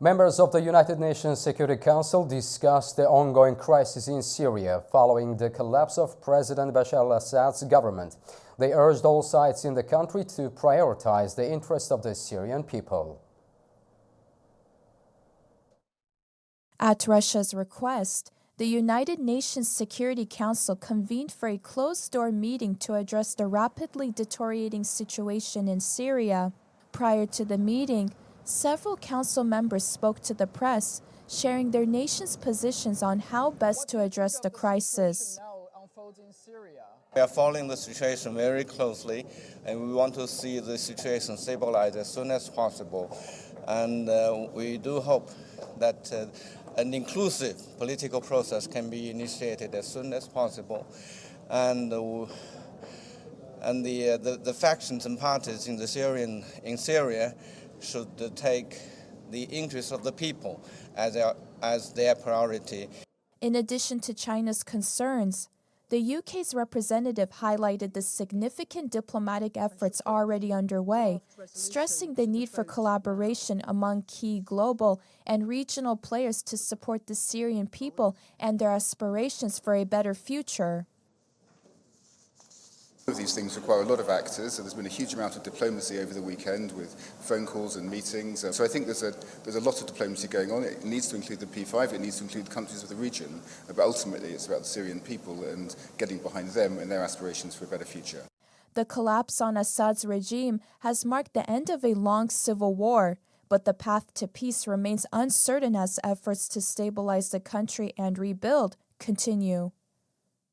Members of the United Nations Security Council discussed the ongoing crisis in Syria following the collapse of President Bashar al-Assad's government. They urged all sides in the country to prioritize the interests of the Syrian people. At Russia's request, the United Nations Security Council convened for a closed-door meeting to address the rapidly deteriorating situation in Syria. Prior to the meeting, several council members spoke to the press, sharing their nation's positions on how best to address the crisis. We are following the situation very closely, and we want to see the situation stabilize as soon as possible. And we do hope that an inclusive political process can be initiated as soon as possible. And the factions and parties in Syria should take the interests of the people as their priority. In addition to China's concerns, the UK's representative highlighted the significant diplomatic efforts already underway, stressing the need for collaboration among key global and regional players to support the Syrian people and their aspirations for a better future. These things require a lot of actors, so there's been a huge amount of diplomacy over the weekend with phone calls and meetings. So I think there's a lot of diplomacy going on. It needs to include the P5, it needs to include the countries of the region, but ultimately it's about the Syrian people and getting behind them and their aspirations for a better future. The collapse on Assad's regime has marked the end of a long civil war, but the path to peace remains uncertain as efforts to stabilize the country and rebuild continue.